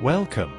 Welcome.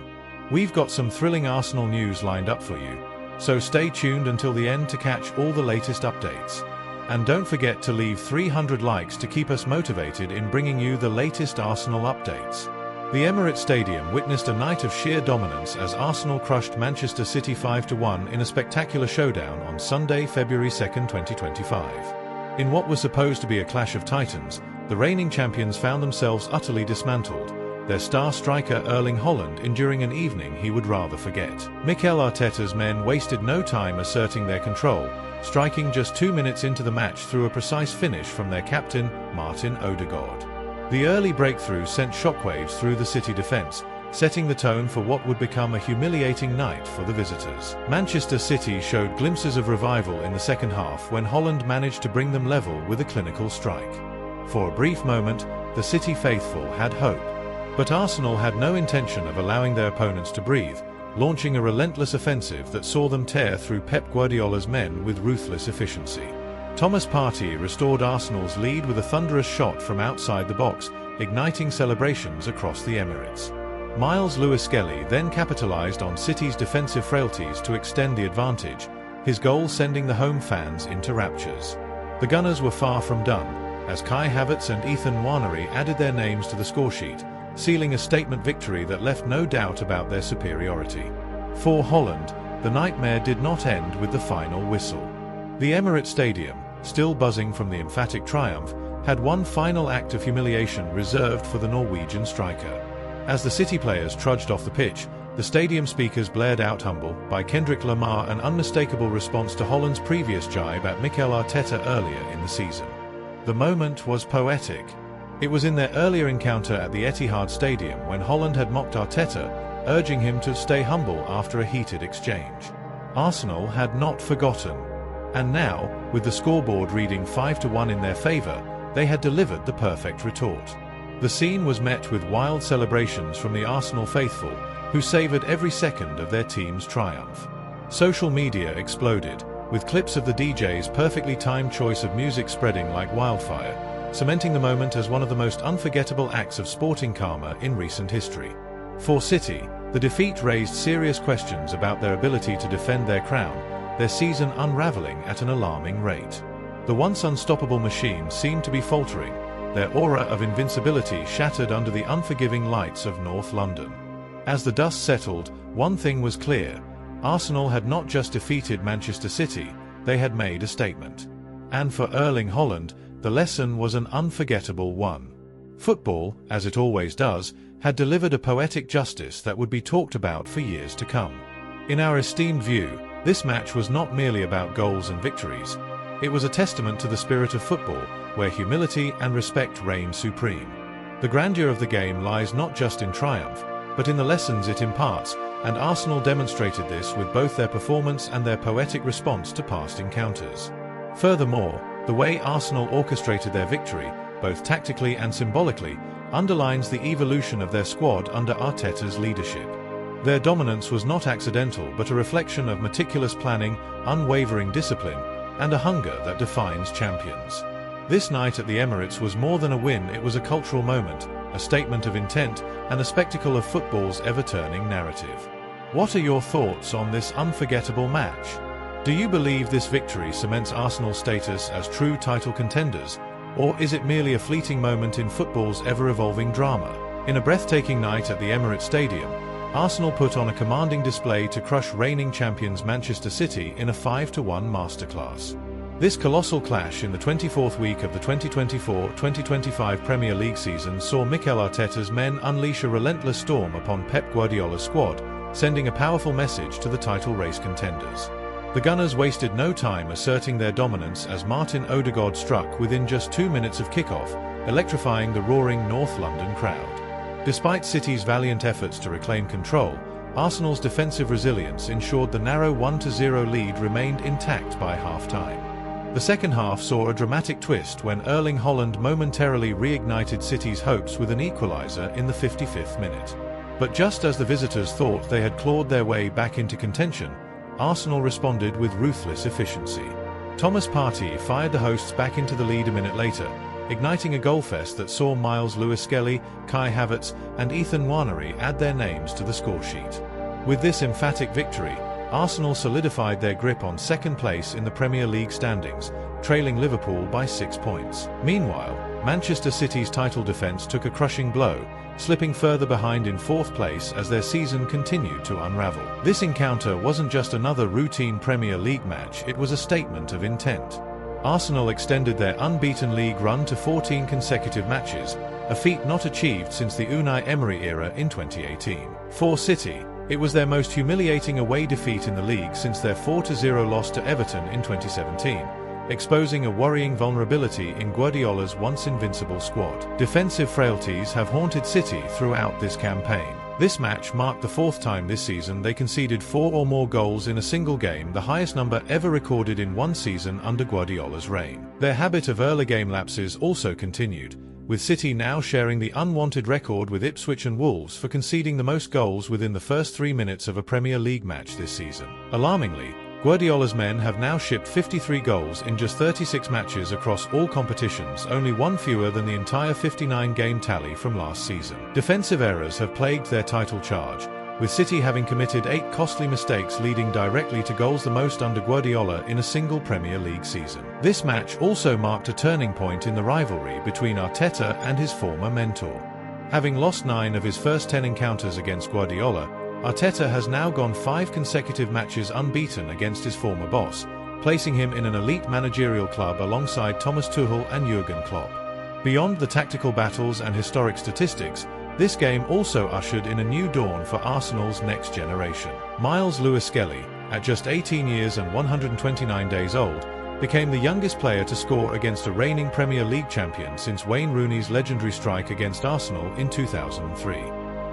We've got some thrilling Arsenal news lined up for you, so stay tuned until the end to catch all the latest updates. And don't forget to leave 300 likes to keep us motivated in bringing you the latest Arsenal updates. The Emirates Stadium witnessed a night of sheer dominance as Arsenal crushed Manchester City 5-1 in a spectacular showdown on Sunday, February 2, 2025. In what was supposed to be a clash of titans, the reigning champions found themselves utterly dismantled, their star striker Erling Haaland enduring an evening he would rather forget. Mikel Arteta's men wasted no time asserting their control, striking just 2 minutes into the match through a precise finish from their captain, Martin Odegaard. The early breakthrough sent shockwaves through the City defence, setting the tone for what would become a humiliating night for the visitors. Manchester City showed glimpses of revival in the second half when Haaland managed to bring them level with a clinical strike. For a brief moment, the City faithful had hope. But Arsenal had no intention of allowing their opponents to breathe, launching a relentless offensive that saw them tear through Pep Guardiola's men with ruthless efficiency. Thomas Partey restored Arsenal's lead with a thunderous shot from outside the box, igniting celebrations across the Emirates. Miles Lewis-Skelly then capitalised on City's defensive frailties to extend the advantage, his goal sending the home fans into raptures. The Gunners were far from done, as Kai Havertz and Ethan Nwaneri added their names to the scoresheet, sealing a statement victory that left no doubt about their superiority. For Haaland, the nightmare did not end with the final whistle. The Emirates Stadium, still buzzing from the emphatic triumph, had one final act of humiliation reserved for the Norwegian striker. As the City players trudged off the pitch, the stadium speakers blared out "Humble" by Kendrick Lamar, an unmistakable response to Haaland's previous jibe at Mikel Arteta earlier in the season. The moment was poetic. It was in their earlier encounter at the Etihad Stadium when Haaland had mocked Arteta, urging him to stay humble after a heated exchange. Arsenal had not forgotten. And now, with the scoreboard reading 5-1 in their favour, they had delivered the perfect retort. The scene was met with wild celebrations from the Arsenal faithful, who savoured every second of their team's triumph. Social media exploded, with clips of the DJ's perfectly timed choice of music spreading like wildfire, cementing the moment as one of the most unforgettable acts of sporting karma in recent history. For City, the defeat raised serious questions about their ability to defend their crown, their season unravelling at an alarming rate. The once unstoppable machine seemed to be faltering, their aura of invincibility shattered under the unforgiving lights of North London. As the dust settled, one thing was clear: Arsenal had not just defeated Manchester City, they had made a statement. And for Erling Haaland, the lesson was an unforgettable one. Football, as it always does, had delivered a poetic justice that would be talked about for years to come. In our esteemed view, this match was not merely about goals and victories. It was a testament to the spirit of football, where humility and respect reign supreme. The grandeur of the game lies not just in triumph, but in the lessons it imparts, and Arsenal demonstrated this with both their performance and their poetic response to past encounters. Furthermore, the way Arsenal orchestrated their victory, both tactically and symbolically, underlines the evolution of their squad under Arteta's leadership. Their dominance was not accidental but a reflection of meticulous planning, unwavering discipline, and a hunger that defines champions. This night at the Emirates was more than a win, it was a cultural moment, a statement of intent, and a spectacle of football's ever-turning narrative. What are your thoughts on this unforgettable match? Do you believe this victory cements Arsenal's status as true title contenders, or is it merely a fleeting moment in football's ever-evolving drama? In a breathtaking night at the Emirates Stadium, Arsenal put on a commanding display to crush reigning champions Manchester City in a 5-1 masterclass. This colossal clash in the 24th week of the 2024-2025 Premier League season saw Mikel Arteta's men unleash a relentless storm upon Pep Guardiola's squad, sending a powerful message to the title race contenders. The Gunners wasted no time asserting their dominance as Martin Odegaard struck within just 2 minutes of kickoff, electrifying the roaring North London crowd. Despite City's valiant efforts to reclaim control, Arsenal's defensive resilience ensured the narrow 1-0 lead remained intact by half-time. The second half saw a dramatic twist when Erling Haaland momentarily reignited City's hopes with an equaliser in the 55th minute. But just as the visitors thought they had clawed their way back into contention, Arsenal responded with ruthless efficiency. Thomas Partey fired the hosts back into the lead a minute later, igniting a goalfest that saw Miles Lewis-Skelly, Kai Havertz, and Ethan Nwaneri add their names to the scoresheet. With this emphatic victory, Arsenal solidified their grip on second place in the Premier League standings, trailing Liverpool by 6 points. Meanwhile, Manchester City's title defence took a crushing blow, slipping further behind in fourth place as their season continued to unravel. This encounter wasn't just another routine Premier League match, it was a statement of intent. Arsenal extended their unbeaten league run to 14 consecutive matches, a feat not achieved since the Unai Emery era in 2018. For City, it was their most humiliating away defeat in the league since their 4-0 loss to Everton in 2017, exposing a worrying vulnerability in Guardiola's once-invincible squad. Defensive frailties have haunted City throughout this campaign. This match marked the fourth time this season they conceded 4 or more goals in a single game, the highest number ever recorded in one season under Guardiola's reign. Their habit of early game lapses also continued, with City now sharing the unwanted record with Ipswich and Wolves for conceding the most goals within the first 3 minutes of a Premier League match this season. Alarmingly, Guardiola's men have now shipped 53 goals in just 36 matches across all competitions, only one fewer than the entire 59-game tally from last season. Defensive errors have plagued their title charge, with City having committed 8 costly mistakes leading directly to goals, the most under Guardiola in a single Premier League season. This match also marked a turning point in the rivalry between Arteta and his former mentor. Having lost 9 of his first 10 encounters against Guardiola, Arteta has now gone 5 consecutive matches unbeaten against his former boss, placing him in an elite managerial club alongside Thomas Tuchel and Jurgen Klopp. Beyond the tactical battles and historic statistics, this game also ushered in a new dawn for Arsenal's next generation. Miles Lewis-Skelly, at just 18 years and 129 days old, became the youngest player to score against a reigning Premier League champion since Wayne Rooney's legendary strike against Arsenal in 2003.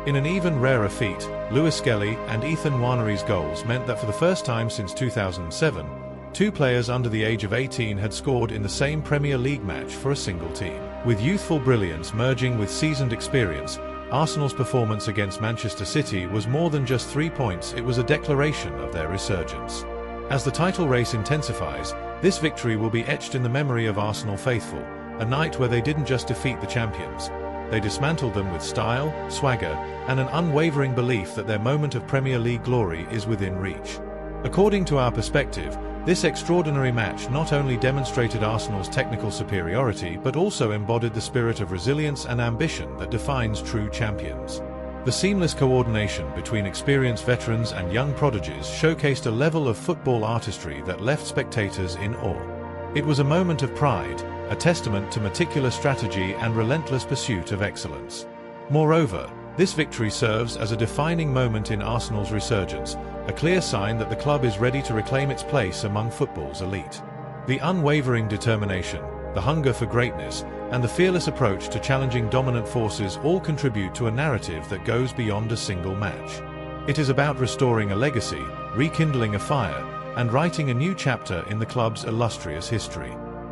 In an even rarer feat, Lewis-Skelly and Ethan Nwaneri's goals meant that for the first time since 2007, 2 players under the age of 18 had scored in the same Premier League match for a single team. With youthful brilliance merging with seasoned experience, Arsenal's performance against Manchester City was more than just 3 points, it was a declaration of their resurgence. As the title race intensifies, this victory will be etched in the memory of Arsenal faithful, a night where they didn't just defeat the champions. They dismantled them with style, swagger, and an unwavering belief that their moment of Premier League glory is within reach. According to our perspective, this extraordinary match not only demonstrated Arsenal's technical superiority but also embodied the spirit of resilience and ambition that defines true champions. The seamless coordination between experienced veterans and young prodigies showcased a level of football artistry that left spectators in awe. It was a moment of pride, a testament to meticulous strategy and relentless pursuit of excellence. Moreover, this victory serves as a defining moment in Arsenal's resurgence, a clear sign that the club is ready to reclaim its place among football's elite. The unwavering determination, the hunger for greatness, and the fearless approach to challenging dominant forces all contribute to a narrative that goes beyond a single match. It is about restoring a legacy, rekindling a fire, and writing a new chapter in the club's illustrious history.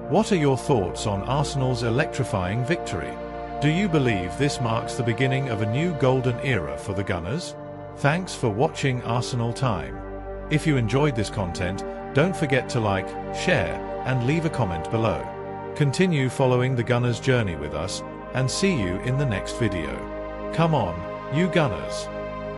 What are your thoughts on Arsenal's electrifying victory? Do you believe this marks the beginning of a new golden era for the Gunners? Thanks for watching Arsenal Time. If you enjoyed this content, don't forget to like, share, and leave a comment below. Continue following the Gunners' journey with us, and see you in the next video. Come on, you Gunners!